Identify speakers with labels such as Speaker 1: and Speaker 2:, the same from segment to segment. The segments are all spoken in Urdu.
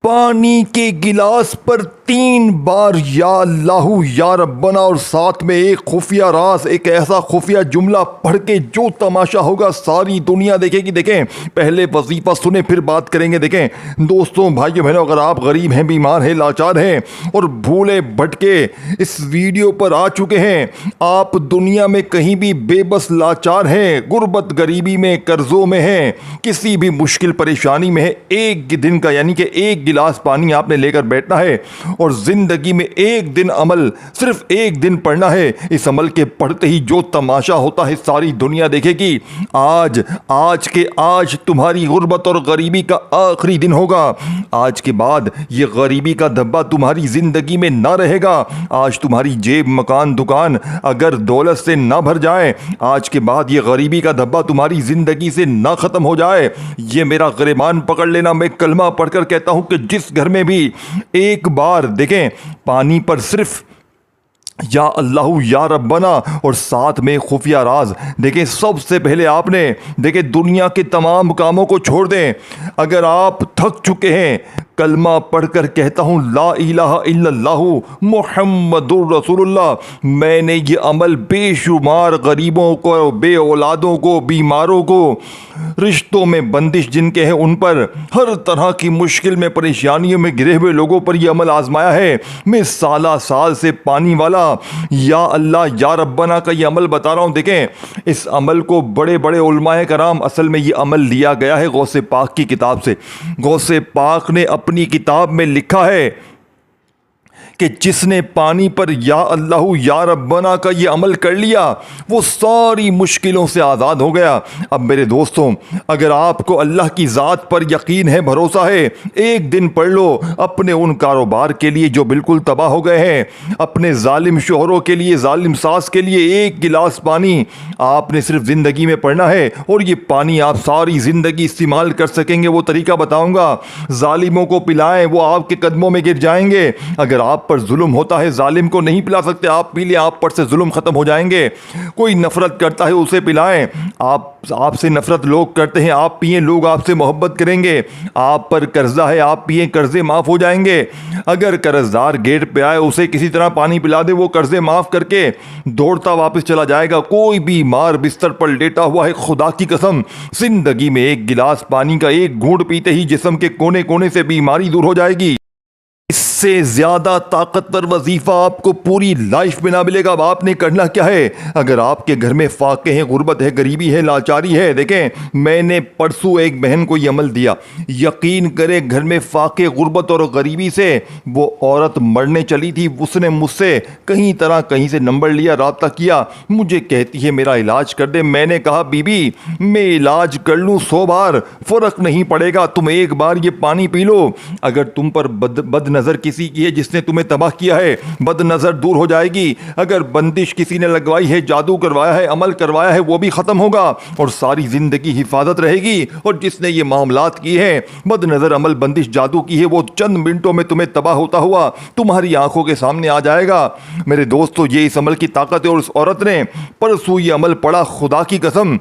Speaker 1: پانی کے گلاس پر 3 بار یا اللہ یا ربنا اور ساتھ میں ایک خفیہ راز، ایک ایسا خفیہ جملہ پڑھ کے جو تماشا ہوگا ساری دنیا دیکھے گی۔ دیکھیں پہلے وظیفہ سنیں پھر بات کریں گے۔ دیکھیں دوستوں، بھائیو بہنوں، اگر آپ غریب ہیں، بیمار ہیں، لاچار ہیں اور بھولے بھٹکے اس ویڈیو پر آ چکے ہیں، آپ دنیا میں کہیں بھی بے بس لاچار ہیں، غربت غریبی میں، قرضوں میں ہیں، کسی بھی مشکل پریشانی میں ہے، ایک دن کا یعنی کہ ایک گلاس پانی آپ نے لے کر بیٹھنا ہے اور زندگی میں ایک دن عمل، صرف ایک دن پڑھنا ہے۔ اس عمل کے پڑھتے ہی جو تماشا ہوتا ہے ساری دنیا دیکھے گی۔ آج تمہاری غربت اور غریبی کا آخری دن ہوگا۔ آج کے بعد یہ غریبی کا دھبا تمہاری زندگی میں نہ رہے گا۔ آج تمہاری جیب، مکان، دکان اگر دولت سے نہ بھر جائیں، آج کے بعد یہ غریبی کا دھبا تمہاری زندگی سے نہ ختم ہو جائے، یہ میرا گریبان پکڑ لینا۔ میں کلمہ پڑھ کر کہتا ہوں کہ جس گھر میں بھی ایک بار دیکھیں پانی پر صرف یا اللہ یا ربنا اور ساتھ میں خفیہ راز، دیکھیں سب سے پہلے آپ نے دیکھیں دنیا کے تمام کاموں کو چھوڑ دیں۔ اگر آپ تھک چکے ہیں، کلمہ پڑھ کر کہتا ہوں لا الہ الا اللہ محمد الرسول اللہ، میں نے یہ عمل بے شمار غریبوں کو، بے اولادوں کو، بیماروں کو، رشتوں میں بندش جن کے ہیں ان پر، ہر طرح کی مشکل میں، پریشانیوں میں گرے ہوئے لوگوں پر یہ عمل آزمایا ہے۔ میں سالہ سال سے پانی والا یا اللہ یا ربنا کا یہ عمل بتا رہا ہوں۔ دیکھیں اس عمل کو بڑے بڑے علماء کرام، اصل میں یہ عمل لیا گیا ہے غوث پاک کی کتاب سے۔ غوث پاک نے اپنی کتاب میں لکھا ہے کہ جس نے پانی پر یا اللہ یا ربنا کا یہ عمل کر لیا وہ ساری مشکلوں سے آزاد ہو گیا۔ اب میرے دوستوں، اگر آپ کو اللہ کی ذات پر یقین ہے، بھروسہ ہے، ایک دن پڑھ لو اپنے ان کاروبار کے لیے جو بالکل تباہ ہو گئے ہیں، اپنے ظالم شوہروں کے لیے، ظالم ساس کے لیے ایک گلاس پانی آپ نے صرف زندگی میں پڑھنا ہے اور یہ پانی آپ ساری زندگی استعمال کر سکیں گے۔ وہ طریقہ بتاؤں گا، ظالموں کو پلائیں، وہ آپ کے قدموں میں گر جائیں گے۔ اگر آپ پر ظلم ہوتا ہے، ظالم کو نہیں پلا سکتے، آپ پی لیں، آپ پر سے ظلم ختم ہو جائیں گے۔ کوئی نفرت کرتا ہے اسے پلائیں، آپ سے نفرت لوگ کرتے ہیں، آپ پئیں، لوگ آپ سے محبت کریں گے۔ آپ پر قرضہ ہے، آپ پئیں، قرضے معاف ہو جائیں گے۔ اگر قرض دار گیٹ پہ آئے، اسے کسی طرح پانی پلا دے، وہ قرضے معاف کر کے دوڑتا واپس چلا جائے گا۔ کوئی بیمار بستر پر لیٹا ہوا ہے، خدا کی قسم زندگی میں ایک گلاس پانی کا ایک گھونٹ پیتے ہی جسم کے کونے کونے سے بیماری دور ہو جائے گی۔ اس سے زیادہ طاقتور وظیفہ آپ کو پوری لائف میں نہ ملے گا۔ اب آپ نے کرنا کیا ہے؟ اگر آپ کے گھر میں فاقے ہیں، غربت ہے، غریبی ہے، لاچاری ہے، دیکھیں میں نے پرسوں ایک بہن کو یہ عمل دیا، یقین کرے گھر میں فاقے، غربت اور غریبی سے وہ عورت مرنے چلی تھی۔ اس نے مجھ سے کہیں سے نمبر لیا، رابطہ کیا، مجھے کہتی ہے میرا علاج کر دے۔ میں نے کہا بی بی میں علاج کر لوں 100 بار فرق نہیں پڑے گا، تم ایک بار یہ پانی پی لو۔ اگر تم پر بد نظر کسی کی ہے جس نے تمہیں تباہ کیا ہے، بد نظر دور ہو جائے گی۔ اگر بندش کسی نے لگوائی ہے، جادو کروایا ہے، عمل کروایا ہے، وہ بھی ختم ہوگا اور ساری زندگی حفاظت رہے گی۔ اور جس نے یہ معاملات کیے ہیں، بد نظر، عمل، بندش، جادو کی ہے، وہ چند منٹوں میں تمہیں تباہ ہوتا ہوا تمہاری آنکھوں کے سامنے آ جائے گا۔ میرے دوستو، یہ اس عمل کی طاقت ہے اور اس عورت نے پرسوں یہ عمل پڑھا، خدا کی قسم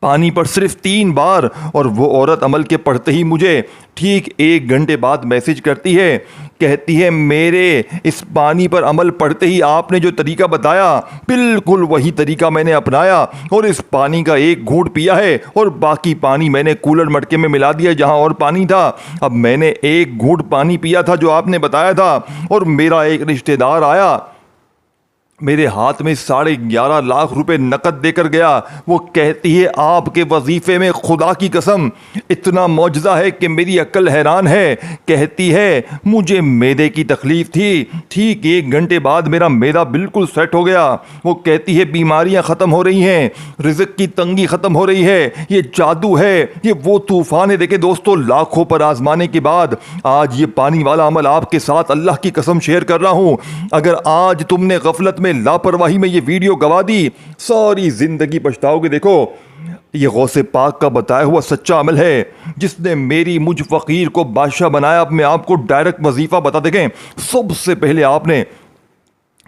Speaker 1: پانی پر صرف 3 بار، اور وہ عورت عمل کے پڑھتے ہی مجھے ٹھیک 1 گھنٹے بعد میسج کرتی ہے، کہتی ہے میرے اس پانی پر عمل پڑھتے ہی آپ نے جو طریقہ بتایا بالکل وہی طریقہ میں نے اپنایا اور اس پانی کا ایک گھونٹ پیا ہے اور باقی پانی میں نے کولر مٹکے میں ملا دیا جہاں اور پانی تھا۔ اب میں نے ایک گھونٹ پانی پیا تھا جو آپ نے بتایا تھا اور میرا ایک رشتہ دار آیا، میرے ہاتھ میں 11.5 لاکھ روپے نقد دے کر گیا۔ وہ کہتی ہے آپ کے وظیفے میں خدا کی قسم اتنا معجزہ ہے کہ میری عقل حیران ہے۔ کہتی ہے مجھے معدے کی تکلیف تھی، ٹھیک 1 گھنٹے بعد میرا معدہ بالکل سیٹ ہو گیا۔ وہ کہتی ہے بیماریاں ختم ہو رہی ہیں، رزق کی تنگی ختم ہو رہی ہے، یہ جادو ہے، یہ وہ طوفان ہے۔ دیکھیں دوستو، لاکھوں پر آزمانے کے بعد آج یہ پانی والا عمل آپ کے ساتھ اللہ کی قسم شیئر کر رہا ہوں۔ اگر آج تم نے غفلت میں، لاپرواہی میں یہ ویڈیو گوا دی، ساری زندگی پچھتاؤ گے۔ دیکھو یہ غوث پاک کا بتایا ہوا سچا عمل ہے جس نے مجھ فقیر کو بادشاہ بنایا۔ اب میں آپ کو ڈائریکٹ وظیفہ بتا، دیکھیں سب سے پہلے آپ نے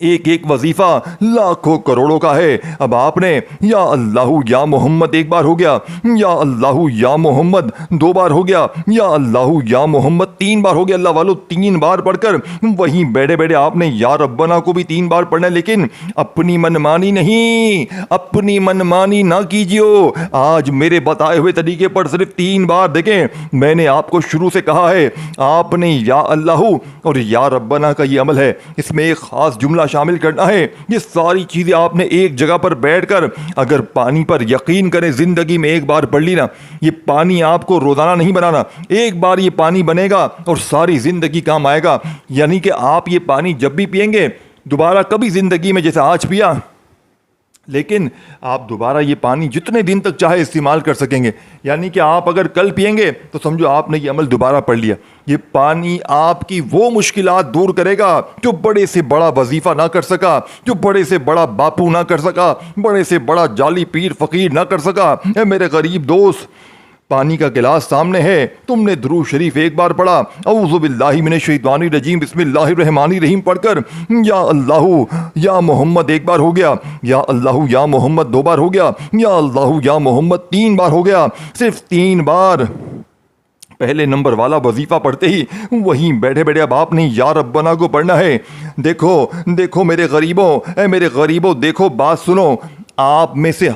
Speaker 1: ایک ایک وظیفہ لاکھوں کروڑوں کا ہے. اب آپ نے یا اللہ یا محمد ایک بار ہو گیا, یا اللہ یا محمد دو بار ہو گیا, یا اللہ یا محمد تین بار ہو گیا. اللہ والو تین بار پڑھ کر وہیں بیٹھے بیٹھے آپ نے یا ربنا کو بھی تین بار پڑھنا ہے, لیکن اپنی منمانی نہیں, اپنی منمانی نہ کیجیے. آج میرے بتائے ہوئے طریقے پر صرف تین بار دیکھیں. میں نے آپ کو شروع سے کہا ہے آپ نے یا اللہ اور یا ربنا کا یہ عمل ہے, اس میں ایک خاص جملہ شامل کرنا ہے. یہ ساری چیزیں آپ نے ایک جگہ پر بیٹھ کر, اگر پانی پر یقین کریں زندگی میں ایک بار پڑھ لی نا, یہ پانی آپ کو روزانہ نہیں بنانا, ایک بار یہ پانی بنے گا اور ساری زندگی کام آئے گا. یعنی کہ آپ یہ پانی جب بھی پئیں گے دوبارہ کبھی زندگی میں جیسے آج پیا, لیکن آپ دوبارہ یہ پانی جتنے دن تک چاہے استعمال کر سکیں گے. یعنی کہ آپ اگر کل پئیں گے تو سمجھو آپ نے یہ عمل دوبارہ پڑھ لیا. یہ پانی آپ کی وہ مشکلات دور کرے گا جو بڑے سے بڑا وظیفہ نہ کر سکا, جو بڑے سے بڑا باپو نہ کر سکا, بڑے سے بڑا جعلی پیر فقیر نہ کر سکا. اے میرے غریب دوست, پانی کا گلاس سامنے ہے, تم نے درود شریف ایک بار پڑھا, اعوذ باللہ من الشیطان الرجیم بسم اللہ الرحمن الرحیم پڑھ کر یا اللہ یا محمد ایک بار ہو گیا, یا اللہ یا محمد دو بار ہو گیا, یا اللہ یا محمد تین بار ہو گیا. صرف تین بار پہلے نمبر والا وظیفہ پڑھتے ہی وہیں بیٹھے بیٹھے اب آپ نے یا ربنا کو پڑھنا ہے. دیکھو میرے غریبوں, اے میرے غریبوں دیکھو, بات سنو. آپ میں سے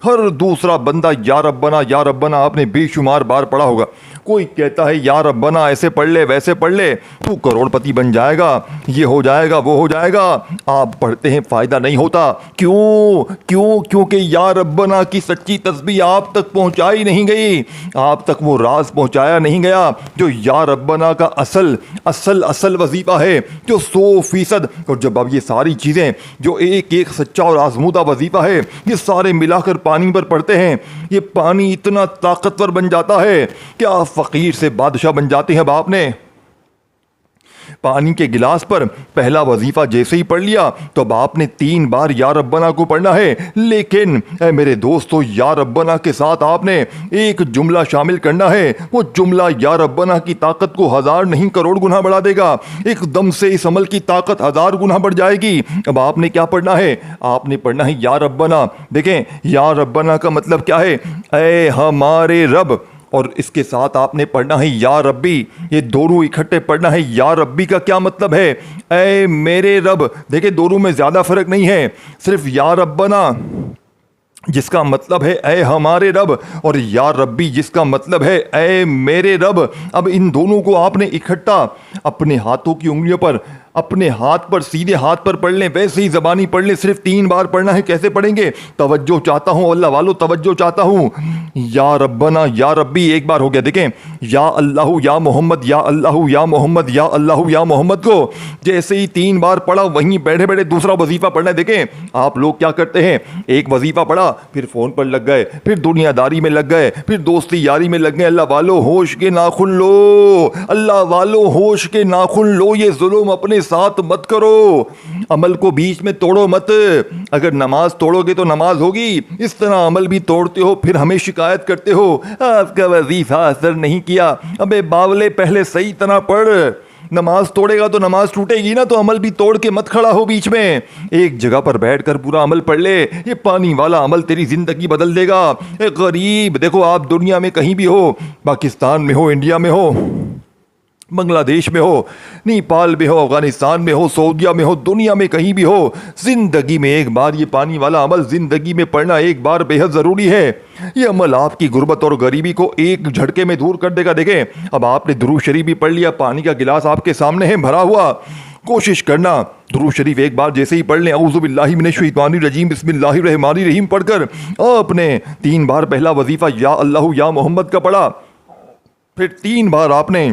Speaker 1: ہر دوسرا بندہ یا ربنا آپ نے بے شمار بار پڑھا ہوگا. کوئی کہتا ہے یا ربنا ایسے پڑھ لے ویسے پڑھ لے, تو کروڑ پتی بن جائے گا, یہ ہو جائے گا وہ ہو جائے گا. آپ پڑھتے ہیں فائدہ نہیں ہوتا. کیونکہ یا ربنا کی سچی تسبیح آپ تک پہنچائی نہیں گئی, آپ تک وہ راز پہنچایا نہیں گیا جو یا ربنا کا اصل وظیفہ ہے, جو 100%. اور جب اب یہ ساری چیزیں جو ایک ایک سچا اور آزمودہ وظیفہ ہے یہ سارے ملا کر پانی پر پڑتے ہیں, یہ پانی اتنا طاقتور بن جاتا ہے کہ آپ فقیر سے بادشاہ بن جاتے ہیں. اب آپ نے پانی کے گلاس پر پہلا وظیفہ جیسے ہی پڑھ لیا تو اب آپ نے تین بار یا ربنا کو پڑھنا ہے. لیکن اے میرے دوستو, یا ربنا کے ساتھ آپ نے ایک جملہ شامل کرنا ہے. وہ جملہ یا ربنا کی طاقت کو 1000 نہیں کروڑ گنا بڑھا دے گا. ایک دم سے اس عمل کی طاقت 1000 گنا بڑھ جائے گی. اب آپ نے کیا پڑھنا ہے؟ آپ نے پڑھنا ہے یا ربنا. دیکھیں یا ربنا کا مطلب کیا ہے؟ اے ہمارے رب. اور اس کے ساتھ آپ نے پڑھنا ہے یا ربی. یہ دونوں اکٹھے پڑھنا ہے. یا ربی کا کیا مطلب ہے؟ اے میرے رب. دیکھیں دونوں میں زیادہ فرق نہیں ہے. صرف یا ربنا جس کا مطلب ہے اے ہمارے رب, اور یا ربی جس کا مطلب ہے اے میرے رب. اب ان دونوں کو آپ نے اکٹھا اپنے ہاتھوں کی انگلیوں پر, اپنے ہاتھ پر, سیدھے ہاتھ پر پڑھ لیں, ویسے ہی زبانی پڑھ لیں. صرف 3 بار پڑھنا ہے. کیسے پڑھیں گے؟ توجہ چاہتا ہوں اللہ والو, توجہ چاہتا ہوں. یا ربنا یا ربی ایک بار ہو گیا. دیکھیں یا اللہ یا محمد, یا اللہ یا محمد, یا اللہ یا محمد کو جیسے ہی 3 بار پڑھا وہیں بیٹھے بیٹھے دوسرا وظیفہ پڑھنا ہے. دیکھیں آپ لوگ کیا کرتے ہیں, ایک وظیفہ پڑھا پھر فون پر لگ گئے, پھر دنیا داری میں لگ گئے, پھر دوستی یاری میں لگ گئے. اللہ والو ہوش کے ناخن لو, اللہ والو ہوش کے ناخن لو. یہ ظلم اپنے ساتھ مت کرو. عمل کو بیچ میں توڑو مت. اگر نماز توڑو گے تو نماز ہوگی, اس طرح عمل بھی توڑتے ہو پھر ہمیں شکایت کرتے ہو آپ کا وظیفہ اثر نہیں کیا. ابے باولے پہلے صحیح طرح پڑھ. نماز توڑے گا تو نماز ٹوٹے گی نا, تو عمل بھی توڑ کے مت کھڑا ہو بیچ میں. ایک جگہ پر بیٹھ کر پورا عمل پڑھ لے. یہ پانی والا عمل تیری زندگی بدل دے گا. اے غریب, دیکھو آپ دنیا میں کہیں بھی ہو, پاکستان میں ہو, انڈیا میں ہو, بنگلہ دیش میں ہو, نیپال میں ہو, افغانستان میں ہو, سعودیہ میں ہو, دنیا میں کہیں بھی ہو, زندگی میں ایک بار یہ پانی والا عمل زندگی میں پڑھنا ایک بار بے حد ضروری ہے. یہ عمل آپ کی غربت اور غریبی کو ایک جھٹکے میں دور کر دے گا. دیکھیں اب آپ نے درود شریف بھی پڑھ لیا, پانی کا گلاس آپ کے سامنے ہے بھرا ہوا. کوشش کرنا درود شریف ایک بار جیسے ہی پڑھ لیں, اعوذ باللہ من الشیطان الرجیم بسم اللہ الرحمن الرحیم پڑھ کر آپ نے 3 بار پہلا وظیفہ یا اللہ یا محمد کا پڑھا. پھر 3 بار آپ نے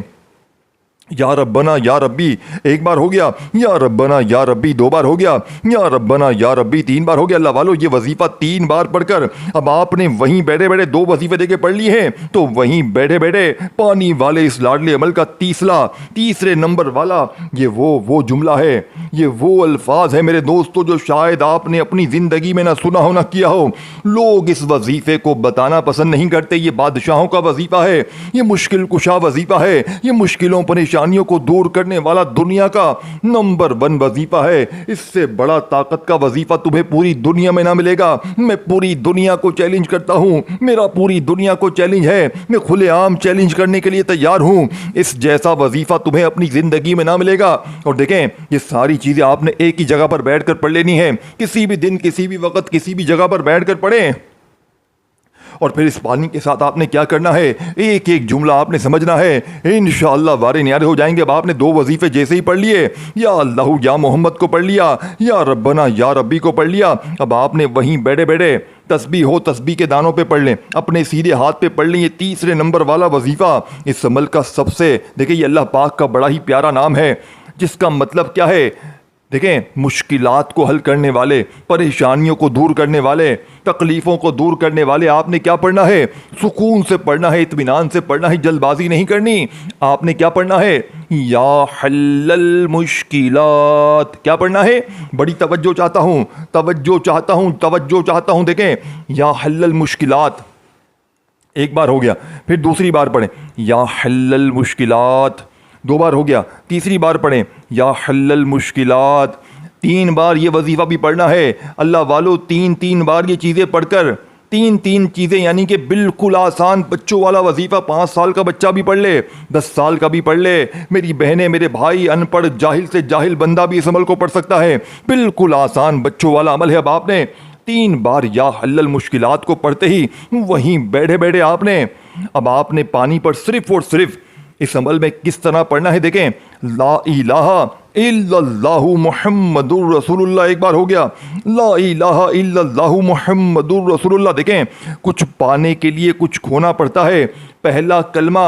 Speaker 1: یا ربنا یا ربی ایک بار ہو گیا, یا ربنا یا ربی 2 بار ہو گیا, یا ربنا یا ربی 3 بار ہو گیا. اللہ والو یہ وظیفہ 3 بار پڑھ کر اب آپ نے وہیں بیٹھے بیٹھے 2 وظیفے دے کے پڑھ لیے ہیں, تو وہیں بیٹھے بیٹھے پانی والے اس لاڈلے عمل کا تیسرے نمبر والا یہ وہ جملہ ہے, یہ وہ الفاظ ہے میرے دوستو جو شاید آپ نے اپنی زندگی میں نہ سنا ہو نہ کیا ہو. لوگ اس وظیفے کو بتانا پسند نہیں کرتے. یہ بادشاہوں کا وظیفہ ہے, یہ مشکل کشا وظیفہ ہے, یہ مشکلوں پریشان پریشانیوں کو دور کرنے والا دنیا کا نمبر 1 وظیفہ ہے۔ اس سے بڑا طاقت کا وظیفہ تمہیں پوری دنیا میں نہ ملے گا۔ میں پوری دنیا کو چیلنج کرتا ہوں، میرا پوری دنیا کو چیلنج ہے، میں کھلے عام چیلنج کرنے کے لیے تیار ہوں۔ اس جیسا وظیفہ تمہیں اپنی زندگی میں نہ ملے گا۔ اور دیکھیں، یہ ساری چیزیں آپ نے ایک ہی جگہ پر بیٹھ کر پڑھ لینی ہے، کسی بھی دن، کسی بھی وقت، کسی بھی جگہ پر بیٹھ کر پڑھیں۔ اور پھر اس پانی کے ساتھ آپ نے کیا کرنا ہے، ایک ایک جملہ آپ نے سمجھنا ہے، انشاءاللہ وارے نیارے ہو جائیں گے۔ اب آپ نے 2 وظیفے جیسے ہی پڑھ لیے، یا اللہ یا محمد کو پڑھ لیا، یا ربنا یا ربی کو پڑھ لیا، اب آپ نے وہیں بیٹھے بیٹھے تسبیح ہو تسبیح کے دانوں پہ پڑھ لیں، اپنے سیدھے ہاتھ پہ پڑھ لیں۔ یہ 3 نمبر والا وظیفہ اس عمل کا سب سے، دیکھیں یہ اللہ پاک کا بڑا ہی پیارا نام ہے، جس کا مطلب کیا ہے؟ دیکھیں، مشکلات کو حل کرنے والے، پریشانیوں کو دور کرنے والے، تکلیفوں کو دور کرنے والے۔ آپ نے کیا پڑھنا ہے؟ سکون سے پڑھنا ہے، اطمینان سے پڑھنا ہے، جلد بازی نہیں کرنی۔ آپ نے کیا پڑھنا ہے؟ یا حل المشکلات۔ کیا پڑھنا ہے؟ بڑی توجہ چاہتا ہوں، توجہ چاہتا ہوں، توجہ چاہتا ہوں۔ دیکھیں، یا حل المشکلات ایک بار ہو گیا، پھر دوسری بار پڑھیں یا حل المشکلات، 2 بار ہو گیا، تیسری بار پڑھیں یا حل المشکلات، 3 بار یہ وظیفہ بھی پڑھنا ہے۔ اللہ والو، 3 بار یہ چیزیں پڑھ کر، 3 چیزیں، یعنی کہ بالکل آسان بچوں والا وظیفہ 5 سال کا بچہ بھی پڑھ لے، 10 سال کا بھی پڑھ لے، میری بہنیں، میرے بھائی، ان پڑھ جاہل سے جاہل بندہ بھی اس عمل کو پڑھ سکتا ہے۔ بالکل آسان بچوں والا عمل ہے۔ اب آپ نے 3 بار یا حل المشکلات کو پڑھتے ہی وہیں بیٹھے بیٹھے اب آپ نے پانی پر صرف اور صرف اس عمل میں کس طرح پڑھنا ہے؟ دیکھیں، لا الہ الا اللہ محمد الرسول اللہ ایک بار ہو گیا، لا الہ الا اللہ محمد الرسول اللہ۔ دیکھیں، کچھ پانے کے لیے کچھ کھونا پڑتا ہے۔ پہلا کلمہ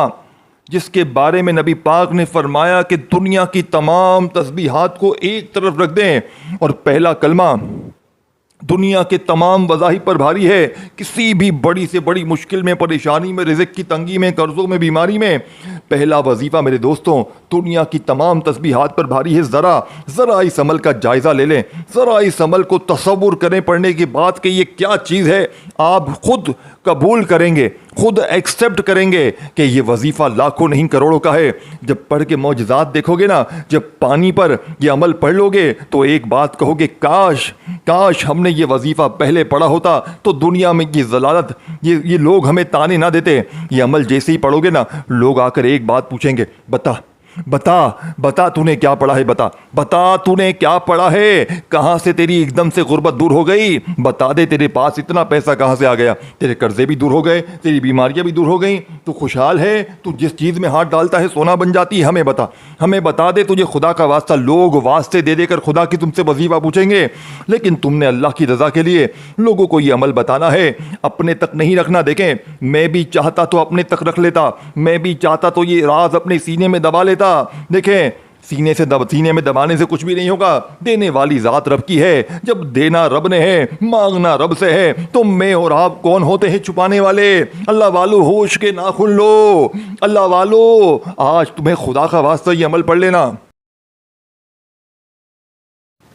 Speaker 1: جس کے بارے میں نبی پاک نے فرمایا کہ دنیا کی تمام تسبیحات کو ایک طرف رکھ دیں، اور پہلا کلمہ دنیا کے تمام وظائف پر بھاری ہے۔ کسی بھی بڑی سے بڑی مشکل میں، پریشانی میں، رزق کی تنگی میں، قرضوں میں، بیماری میں، پہلا وظیفہ میرے دوستوں دنیا کی تمام تسبیحات پر بھاری ہے۔ ذرا اس عمل کا جائزہ لے لیں، ذرا اس عمل کو تصور کریں پڑھنے کے بعد کہ یہ کیا چیز ہے۔ آپ خود قبول کریں گے، خود ایکسیپٹ کریں گے کہ یہ وظیفہ لاکھوں نہیں کروڑوں کا ہے۔ جب پڑھ کے معجزات دیکھو گے نا، جب پانی پر یہ عمل پڑھ لو گے تو ایک بات کہو گے، کاش ہم نے یہ وظیفہ پہلے پڑھا ہوتا تو دنیا میں یہ ضلالت، یہ لوگ ہمیں تانے نہ دیتے۔ یہ عمل جیسے ہی پڑھو گے نا، لوگ آ کر ایک بات پوچھیں گے، بتا تو نے کیا پڑھا ہے، بتا تو نے کیا پڑھا ہے، کہاں سے تیری ایک دم سے غربت دور ہو گئی، بتا دے تیرے پاس اتنا پیسہ کہاں سے آ گیا، تیرے قرضے بھی دور ہو گئے، تیری بیماریاں بھی دور ہو گئیں، تو خوشحال ہے، تو جس چیز میں ہاتھ ڈالتا ہے سونا بن جاتی ہے۔ ہمیں بتا دے تجھے خدا کا واسطہ۔ لوگ واسطے دے کر خدا کی تم سے وظیفہ پوچھیں گے، لیکن تم نے اللہ کی رضا کے لیے لوگوں کو یہ عمل بتانا ہے، اپنے تک نہیں رکھنا۔ دیکھیں، میں بھی چاہتا تو اپنے تک رکھ لیتا، میں بھی چاہتا تو یہ راز اپنے سینے میں دبا لیتا۔ دیکھیں، سینے میں دبانے سے کچھ بھی نہیں ہوگا، دینے والی ذات رب کی ہے۔ جب دینا رب نے ہے، مانگنا رب سے ہے، تو میں اور آپ کون ہوتے ہیں چھپانے والے؟ اللہ والو، ہوش کے ناخن لو، اللہ والو، آج تمہیں خدا کا واسطہ یہ عمل پڑھ لینا۔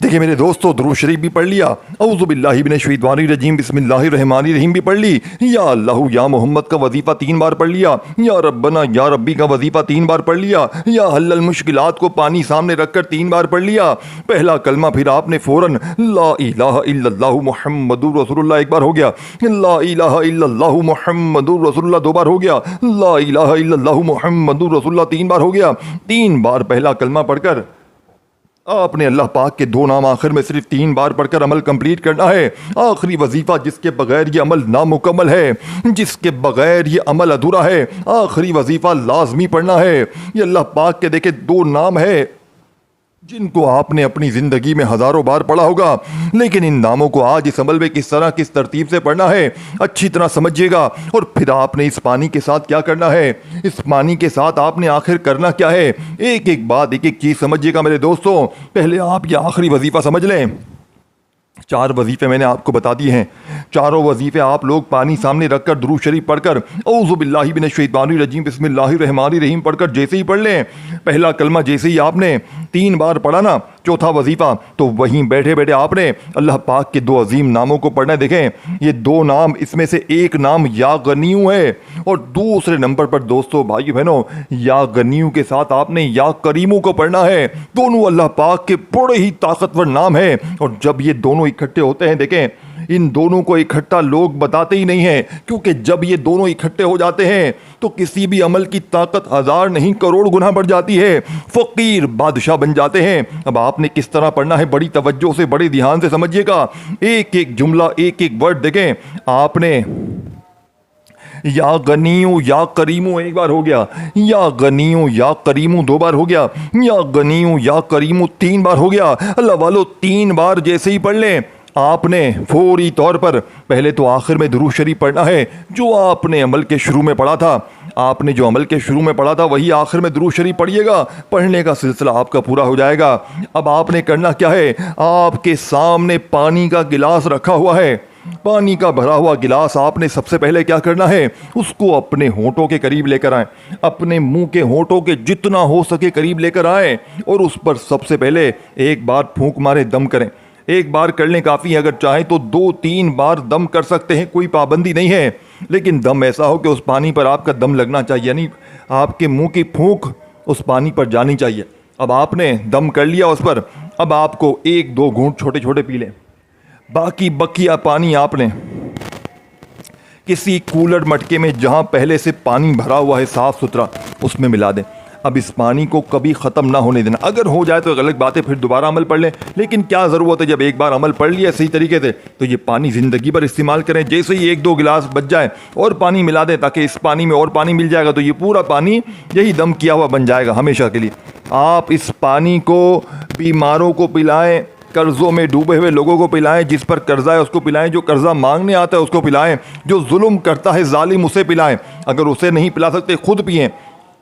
Speaker 1: دیکھیں میرے دوستو، درود شریف بھی پڑھ لیا، اعوذ باللہ من الشیطان الرجیم، بسم اللہ الرحمن الرحیم بھی پڑھ لی، یا اللہ یا محمد کا وظیفہ 3 بار پڑھ لیا، یا ربنا یا ربی کا وظیفہ 3 بار پڑھ لیا، یا حل المشکلات کو پانی سامنے رکھ کر 3 بار پڑھ لیا۔ پہلا کلمہ پھر آپ نے فوراً لا الہ الا اللہ محمد الرسول اللہ ایک بار ہو گیا، لا الہ الا اللہ محمد الرسول اللہ 2 بار ہو گیا، لا الہ الا اللہ محمد الرسول اللہ 3 بار ہو گیا۔ 3 بار پہلا کلمہ پڑھ کر آپ نے اللہ پاک کے 2 نام آخر میں صرف 3 بار پڑھ کر عمل کمپلیٹ کرنا ہے۔ آخری وظیفہ جس کے بغیر یہ عمل نامکمل ہے، جس کے بغیر یہ عمل ادھورا ہے، آخری وظیفہ لازمی پڑھنا ہے۔ یہ اللہ پاک کے دیکھے 2 نام ہے جن کو آپ نے اپنی زندگی میں ہزاروں بار پڑھا ہوگا، لیکن ان ناموں کو آج اس عمل میں کس طرح کس ترتیب سے پڑھنا ہے اچھی طرح سمجھیے گا۔ اور پھر آپ نے اس پانی کے ساتھ کیا کرنا ہے، اس پانی کے ساتھ آپ نے آخر کرنا کیا ہے، ایک ایک بات، ایک ایک چیز سمجھیے گا میرے دوستوں۔ پہلے آپ یہ آخری وظیفہ سمجھ لیں۔ 4 وظیفے میں نے آپ کو بتا دیے ہیں، چاروں وظیفے آپ لوگ پانی سامنے رکھ کر درود شریف پڑھ کر اعوذ باللہ من الشیطان الرجیم بسم اللہ الرحمن الرحیم پڑھ کر جیسے ہی پڑھ لیں، پہلا کلمہ جیسے ہی آپ نے 3 بار پڑھا نا، چوتھا وظیفہ تو وہیں بیٹھے بیٹھے آپ نے اللہ پاک کے 2 عظیم ناموں کو پڑھنا ہے۔ دیکھیں یہ 2 نام، اس میں سے ایک نام یا غنیو ہے اور دوسرے نمبر پر دوستو بھائی بہنوں یا غنیو کے ساتھ آپ نے یا کریمو کو پڑھنا ہے۔ دونوں اللہ پاک کے بڑے ہی طاقتور نام ہیں، اور جب یہ دونوں اکٹھے ہوتے ہیں، دیکھیں ان دونوں کو اکٹھا لوگ بتاتے ہی نہیں ہیں، کیونکہ جب یہ دونوں اکٹھے ہو جاتے ہیں تو کسی بھی عمل کی طاقت 1000 نہیں کروڑ گنا بڑھ جاتی ہے، فقیر بادشاہ بن جاتے ہیں۔ اب آپ نے کس طرح پڑھنا ہے، بڑی توجہ سے بڑے دھیان سے سمجھیے گا، ایک ایک جملہ ایک ایک ورڈ دیکھیں۔ آپ نے یا غنیو یا کریمو ایک بار ہو گیا، یا غنیو یا کریمو 2 بار ہو گیا، یا غنیو یا کریمو 3 بار ہو گیا۔ اللہ والو 3 بار جیسے ہی پڑھ لیں آپ نے فوری طور پر پہلے تو آخر میں درود شریف پڑھنا ہے، جو آپ نے عمل کے شروع میں پڑھا تھا۔ آپ نے جو عمل کے شروع میں پڑھا تھا وہی آخر میں درود شریف پڑھیے گا، پڑھنے کا سلسلہ آپ کا پورا ہو جائے گا۔ اب آپ نے کرنا کیا ہے، آپ کے سامنے پانی کا گلاس رکھا ہوا ہے، پانی کا بھرا ہوا گلاس آپ نے سب سے پہلے کیا کرنا ہے، اس کو اپنے ہونٹوں کے قریب لے کر آئیں، اپنے منہ کے ہونٹوں کے جتنا ہو سکے قریب لے کر آئیں، اور اس پر سب سے پہلے ایک بار پھونک مارے دم کریں۔ ایک بار کر لیں کافی ہے، اگر چاہیں تو 2-3 بار دم کر سکتے ہیں، کوئی پابندی نہیں ہے، لیکن دم ایسا ہو کہ اس پانی پر آپ کا دم لگنا چاہیے، یعنی آپ کے منہ کی پھونک اس پانی پر جانی چاہیے۔ اب آپ نے دم کر لیا اس پر، اب آپ کو 1-2 گھونٹ چھوٹے چھوٹے پی لیں، باقی بقیہ پانی آپ نے کسی کولر مٹکے میں جہاں پہلے سے پانی بھرا ہوا ہے صاف ستھرا اس میں ملا دیں۔ اب اس پانی کو کبھی ختم نہ ہونے دینا، اگر ہو جائے تو غلط بات ہے، پھر دوبارہ عمل پڑھ لیں، لیکن کیا ضرورت ہے، جب ایک بار عمل پڑھ لیا صحیح طریقے سے تو یہ پانی زندگی پر استعمال کریں۔ جیسے ہی 1-2 گلاس بچ جائے اور پانی ملا دیں، تاکہ اس پانی میں اور پانی مل جائے گا تو یہ پورا پانی یہی دم کیا ہوا بن جائے گا ہمیشہ کے لیے۔ آپ اس پانی کو بیماروں کو پلائیں، قرضوں میں ڈوبے ہوئے لوگوں کو پلائیں، جس پر قرضہ ہے اس کو پلائیں، جو قرضہ مانگنے آتا ہے اس کو پلائیں، جو ظلم کرتا ہے ظالم اسے پلائیں، اگر اسے نہیں پلا سکتے خود پئیں،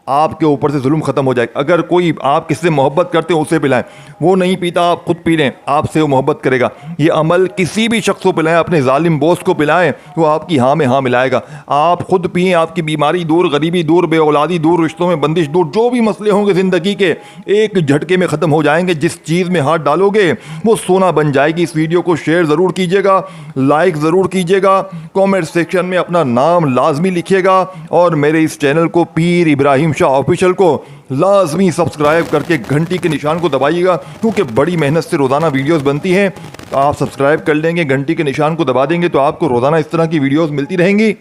Speaker 1: آپ کے اوپر سے ظلم ختم ہو جائے گا۔ اگر کوئی آپ کس سے محبت کرتے ہیں اسے پلائیں، وہ نہیں پیتا آپ خود پی لیں، آپ سے وہ محبت کرے گا۔ یہ عمل کسی بھی شخص کو پلائیں، اپنے ظالم بوس کو پلائیں، وہ آپ کی ہاں میں ہاں ملائے گا۔ آپ خود پئیں، آپ کی بیماری دور، غریبی دور، بے اولادی دور، رشتوں میں بندش دور، جو بھی مسئلے ہوں گے زندگی کے ایک جھٹکے میں ختم ہو جائیں گے۔ جس چیز میں ہاتھ ڈالو گے وہ سونا بن جائے گی۔ اس ویڈیو کو شیئر ضرور کیجیے گا، لائک ضرور کیجیے گا، کامنٹ سیکشن میں اپنا نام لازمی لکھیے گا، اور میرے اس چینل کو پیر ابراہیم شاہ آفیشل کو لازمی سبسکرائب کر کے گھنٹی کے نشان کو دبائیے گا، کیونکہ بڑی محنت سے روزانہ ویڈیوز بنتی ہیں۔ آپ سبسکرائب کر لیں گے، گھنٹی کے نشان کو دبا دیں گے تو آپ کو روزانہ اس طرح کی ویڈیوز ملتی رہیں گی۔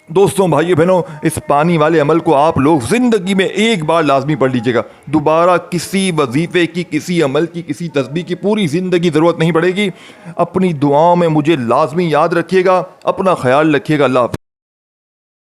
Speaker 1: دوستوں بھائیو بہنوں، اس پانی والے عمل کو آپ لوگ زندگی میں ایک بار لازمی پڑھ لیجیے گا، دوبارہ کسی وظیفے کی، کسی عمل کی، کسی تسبیح کی پوری زندگی ضرورت نہیں پڑے گی۔ اپنی دعاؤں میں مجھے لازمی یاد رکھیے گا، اپنا خیال رکھیے گا۔ اللہ حافظ۔